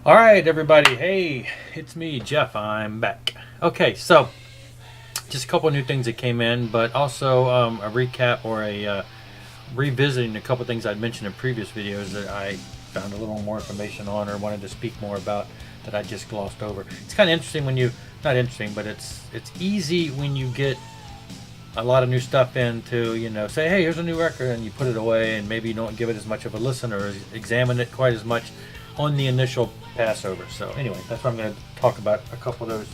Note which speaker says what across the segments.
Speaker 1: All right, everybody. Hey, it's me, Jeff. I'm back. Okay, so just a couple of new things that came in, but also a recap or a revisiting a couple of things I'd mentioned in previous videos that I found a little more information on or wanted to speak more about that I just glossed over. It's kind of interesting when you, not interesting, but it's easy when you get a lot of new stuff in to, say, hey, here's a new record, and you put it away and maybe you don't give it as much of a listen or examine it quite as much on the initial passover. So anyway, that's what I'm going to talk about, a couple of those.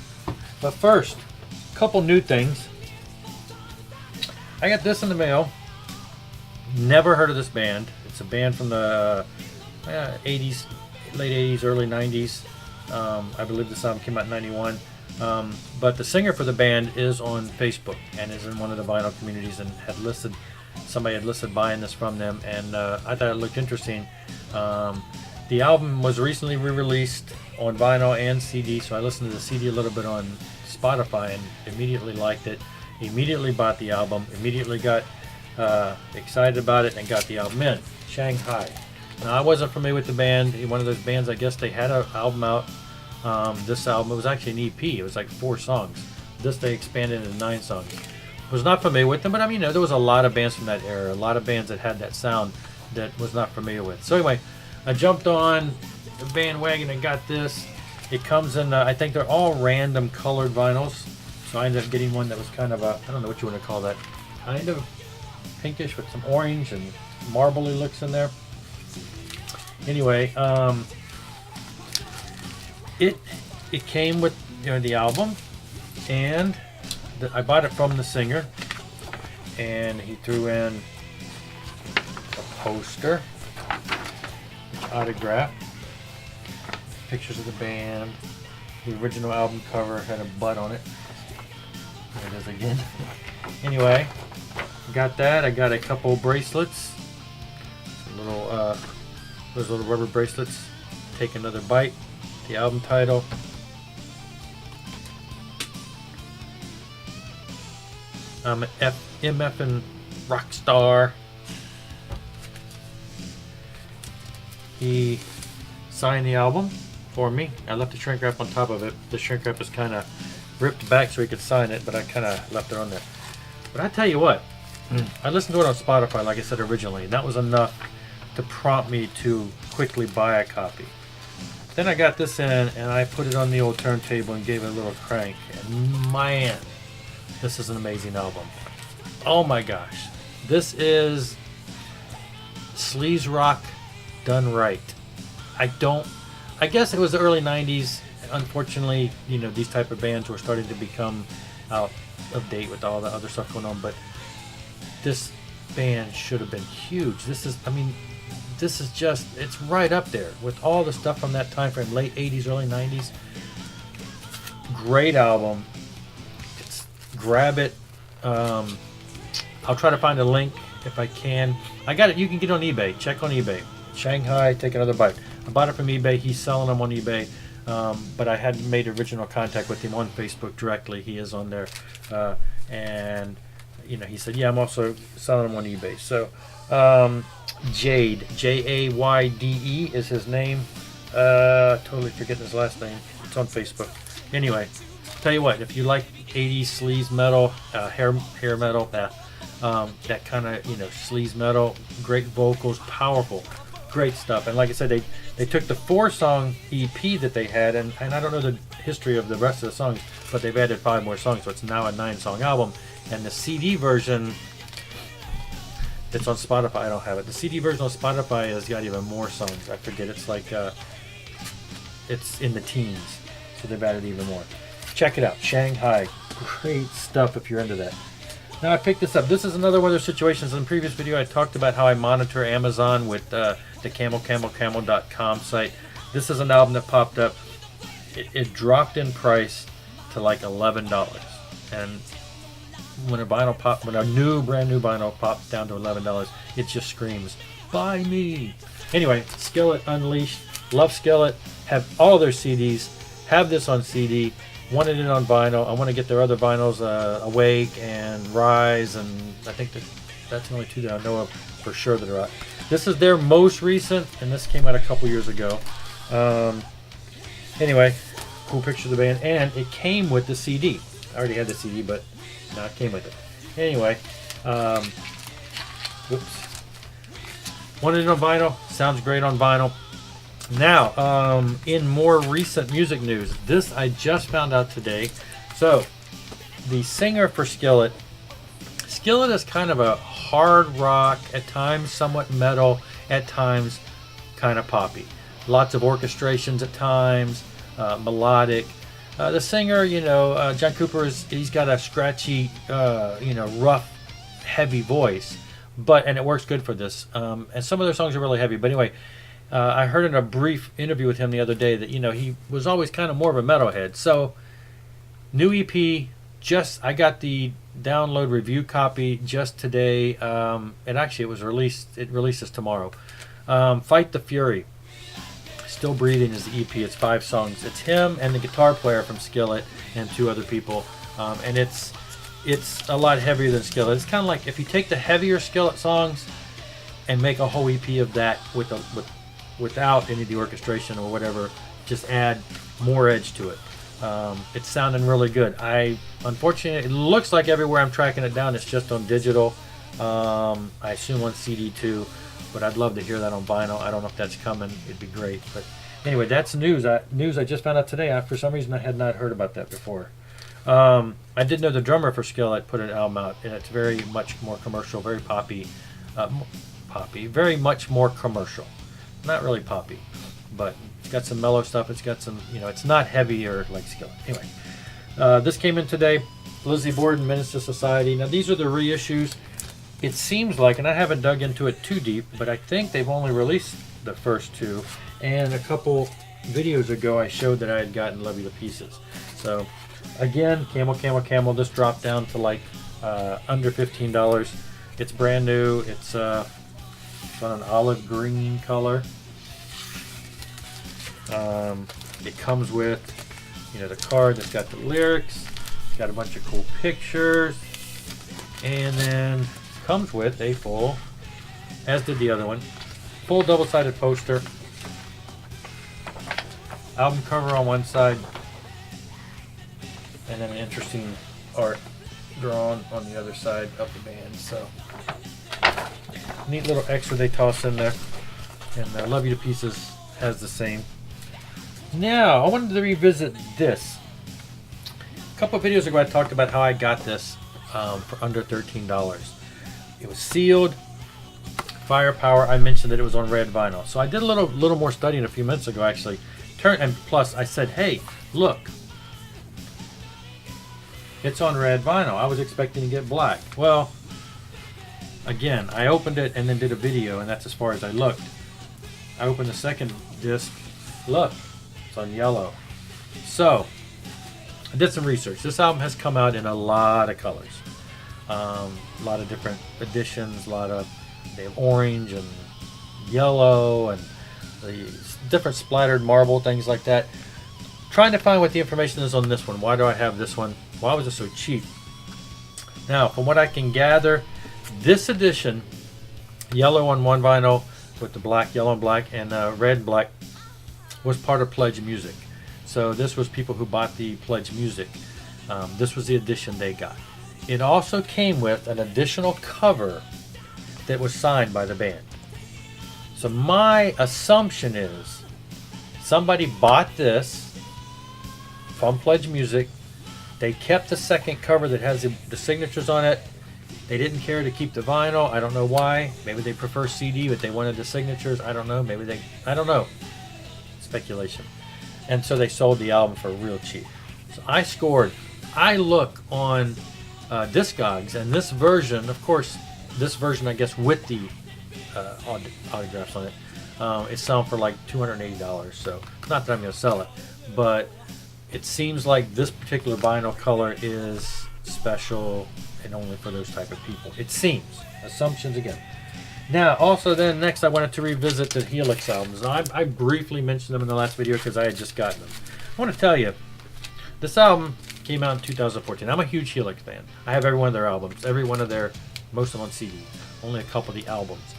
Speaker 1: But first, a couple new things. I got this in the mail. Never heard of this band. It's a band from the 80s, late 80s, early 90s. I believe this album came out in 91. But the singer for the band is on Facebook and is in one of the vinyl communities and somebody had listed buying this from them, and I thought it looked interesting. The album was recently re-released on vinyl and CD, so I listened to the CD a little bit on Spotify and immediately liked it. Immediately bought the album, immediately got excited about it and got the album in. Shanghai. Now, I wasn't familiar with the band. One of those bands, I guess they had an album out. This album, it was actually an EP. It was like 4 songs. This they expanded into 9 songs. Was not familiar with them, but I mean, there was a lot of bands from that era, a lot of bands that had that sound that was not familiar with. So anyway, I jumped on the bandwagon and got this. It comes in, I think they're all random colored vinyls. So I ended up getting one that was kind of I don't know what you want to call that, kind of pinkish with some orange and marbly looks in there. Anyway, it came with the album, and I bought it from the singer, and he threw in a poster, autograph, pictures of the band. The original album cover had a butt on it. There it is again. Anyway, I got that. I got a couple bracelets, those little rubber bracelets. Take Another Bite, the album title. I'm an MF and rock star. He signed the album for me. I left the shrink wrap on top of it. The shrink wrap is kind of ripped back so he could sign it, but I kind of left it on there. But I tell you what, I listened to it on Spotify, like I said originally, and that was enough to prompt me to quickly buy a copy. Then I got this in and I put it on the old turntable and gave it a little crank, and man, this is an amazing album. Oh my gosh, this is sleaze rock done right. I guess it was the early 90s. Unfortunately, these type of bands were starting to become out of date with all the other stuff going on, but this band should have been huge. This is just, it's right up there with all the stuff from that time frame, late 80s, early 90s. Great album. Grab it. I'll try to find a link if I can. I got it. You can get it on eBay. Check on eBay. Shanghai, Take Another Bite. I bought it from eBay. He's selling them on eBay. But I hadn't made original contact with him on Facebook directly. He is on there. And he said, yeah, I'm also selling them on eBay. So Jade, Jayde is his name. Totally forgetting his last name. It's on Facebook. Anyway, tell you what, if you like 80s sleaze metal, hair metal, that kind of sleaze metal, great vocals, powerful, great stuff. And like I said, they took the 4-song EP that they had, and I don't know the history of the rest of the songs, but they've added 5 more songs, so it's now a 9-song album. And the CD version that's on Spotify, I don't have it. The CD version on Spotify has got even more songs. I forget, it's like it's in the teens, so they've added even more. Check it out, Shanghai. Great stuff if you're into that. Now I picked this up. This is another one of those situations. In the previous video I talked about how I monitor Amazon with the camel.com site. This is an album that popped up. It dropped in price to like $11. And when a brand new vinyl pops down to $11, it just screams, buy me. Anyway, Skillet Unleashed. Love Skillet. Have all their CDs. Have this on CD. Wanted it on vinyl. I want to get their other vinyls, Awake and Rise, and I think that's the only 2 that I know of for sure that are out. This is their most recent, and this came out a couple years ago. Anyway, cool picture of the band, and it came with the CD. I already had the CD, but no, it came with it. Anyway, whoops. Wanted it on vinyl. Sounds great on vinyl. Now, in more recent music news, this I just found out today. So, the singer for Skillet is kind of a hard rock, at times somewhat metal, at times kind of poppy. Lots of orchestrations at times, melodic. The singer, John Cooper, he's got a scratchy, rough, heavy voice, and it works good for this. And some of their songs are really heavy. But anyway, I heard in a brief interview with him the other day that, he was always kind of more of a metalhead. So, new EP, I got the download review copy just today. It releases tomorrow. Fight the Fury. Still Breathing is the EP. It's 5 songs. It's him and the guitar player from Skillet and 2 other people. And it's a lot heavier than Skillet. It's kind of like if you take the heavier Skillet songs and make a whole EP of that without any of the orchestration or whatever, just add more edge to it. It's sounding really good. Unfortunately, it looks like everywhere I'm tracking it down, it's just on digital. I assume on CD too, but I'd love to hear that on vinyl. I don't know if that's coming. It'd be great. But anyway, that's news. News I just found out today. For some reason, I had not heard about that before. I did know the drummer for Skillet put an album out, and it's very much more commercial, very poppy, very much more commercial. Not really poppy, but it's got some mellow stuff. It's got some, it's not heavy or like Skillet. Anyway, this came in today. Lizzie Borden, Menace to Society. Now, these are the reissues. It seems like, and I haven't dug into it too deep, but I think they've only released the first 2. And a couple videos ago, I showed that I had gotten Love You to Pieces. So, again, Camel, Camel, Camel. This dropped down to like under $15. It's brand new. It's on an olive green color. It comes with, the card that's got the lyrics. It's got a bunch of cool pictures, and then comes with a full, as did the other one, full double-sided poster. Album cover on one side, and then an interesting art drawn on the other side of the band. So, neat little extra they toss in there. And Love You to Pieces has the same. Now, I wanted to revisit this. A couple of videos ago, I talked about how I got this for under $13. It was sealed, firepower. I mentioned that it was on red vinyl. So I did a little more studying a few minutes ago, actually. And plus, I said, hey, look. It's on red vinyl. I was expecting to get black. Well, again, I opened it and then did a video, and that's as far as I looked. I opened the second disc. Look, it's on yellow. So, I did some research. This album has come out in a lot of colors. A lot of different editions. They have orange and yellow and the different splattered marble, things like that. Trying to find what the information is on this one. Why do I have this one? Why was it so cheap? Now, from what I can gather, this edition, yellow on one vinyl with the black, yellow and black, and red, black, was part of Pledge Music. So this was people who bought the Pledge Music. This was the edition they got. It also came with an additional cover that was signed by the band. So my assumption is somebody bought this from Pledge Music. They kept the second cover that has the signatures on it. They didn't care to keep the vinyl. I don't know why. Maybe they prefer CD, but they wanted the signatures. I don't know. I don't know. Speculation. And so they sold the album for real cheap. So I look on Discogs, and this version, of course, I guess with the autographs on it, it's selling for like $280. So not that I'm going to sell it, but it seems like this particular vinyl color is special and only for those type of people. It seems. Assumptions again. Now, also then, next I wanted to revisit the Helix albums. Now, I briefly mentioned them in the last video because I had just gotten them. I want to tell you, this album came out in 2014. I'm a huge Helix fan. I have every one of their albums, most of them on CD, only a couple of the albums.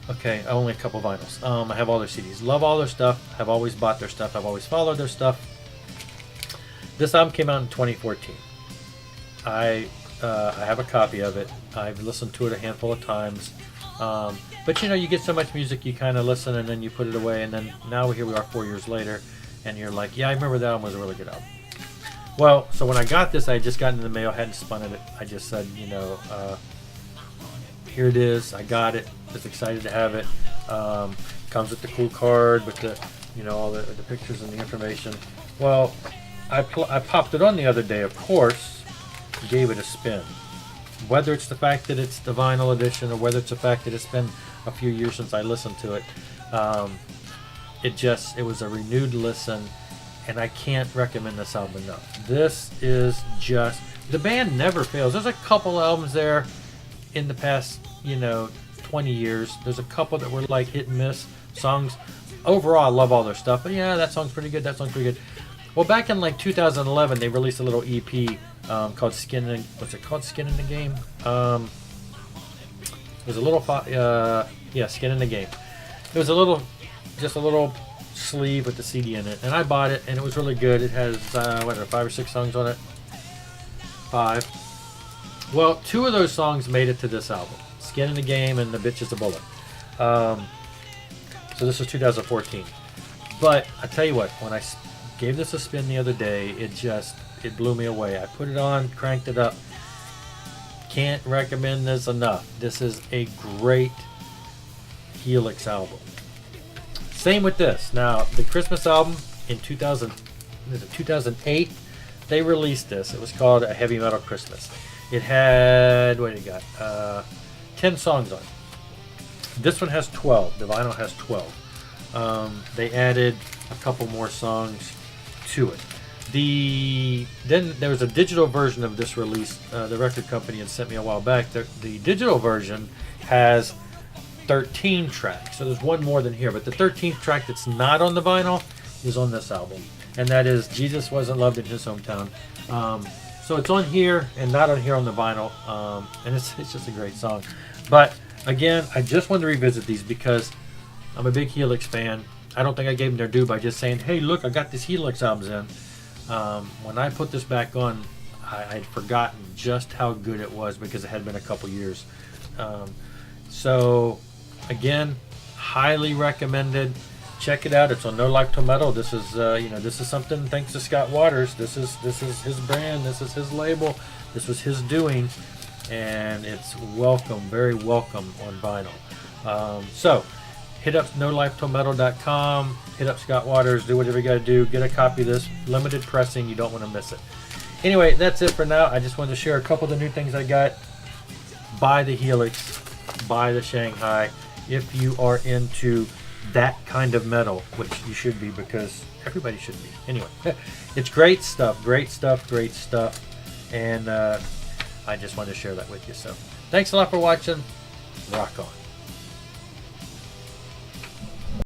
Speaker 1: Okay, only a couple vinyls. I have all their CDs. Love all their stuff. Have always bought their stuff. I've always followed their stuff. This album came out in 2014. I have a copy of it. I've listened to it a handful of times. But you know, you get so much music, you kind of listen and then you put it away, and then now here we are 4 years later, and you're like, yeah, I remember that album was a really good album. Well, so when I got this, I had just gotten in the mail, hadn't spun it. I just said, you know, here it is. I got it. Just excited to have it. Comes with the cool card with the, you know, all the pictures and the information. Well, I popped it on the other day, of course, gave it a spin. Whether it's the fact that it's the vinyl edition or whether it's the fact that it's been a few years since I listened to it, it was a renewed listen, and I can't recommend this album enough. This is just, the band never fails. There's a couple albums there in the past, you know, 20 years. There's a couple that were like hit and miss songs. Overall, I love all their stuff, but yeah, that song's pretty good, that song's pretty good. Well, back in like 2011, they released a little EP called Skin in, what's it called? Skin in the Game? It was a little, yeah, Skin in the Game. It was a little, just a little sleeve with the CD in it, and I bought it, and it was really good. It has, what, 5 or 6 songs on it? 5. Well, 2 of those songs made it to this album, Skin in the Game and The Bitch is a Bullet. So this was 2014. But I tell you what, when I gave this a spin the other day, it blew me away. I put it on, cranked it up. Can't recommend this enough. This is a great Helix album. Same with this. Now, the Christmas album in 2008, they released this. It was called A Heavy Metal Christmas. It had, what do you got? 10 songs on it. This one has 12. The vinyl has 12. They added a couple more songs to it. Then there was a digital version of this release. The record company had sent me a while back. The digital version has 13 tracks. So there's one more than here. But the 13th track that's not on the vinyl is on this album. And that is Jesus Wasn't Loved in His Hometown. So it's on here and not on here on the vinyl. And it's just a great song. But again, I just wanted to revisit these because I'm a big Helix fan. I don't think I gave them their due by just saying, hey, look, I got this Helix albums in. When I put this back on, I'd forgotten just how good it was because it had been a couple years. So, again, highly recommended. Check it out. It's on No Life Till Metal. This is, this is something thanks to Scott Waters. This is his brand. This is his label. This was his doing, and it's welcome, very welcome on vinyl. So, hit up NoLifeTillMetal.com. Hit up Scott Waters. Do whatever you got to do. Get a copy of this. Limited pressing. You don't want to miss it. Anyway, that's it for now. I just wanted to share a couple of the new things I got. Buy the Helix. Buy the Shanghai. If you are into that kind of metal, which you should be because everybody should be. Anyway, it's great stuff. Great stuff. Great stuff. And I just wanted to share that with you. So thanks a lot for watching. Rock on.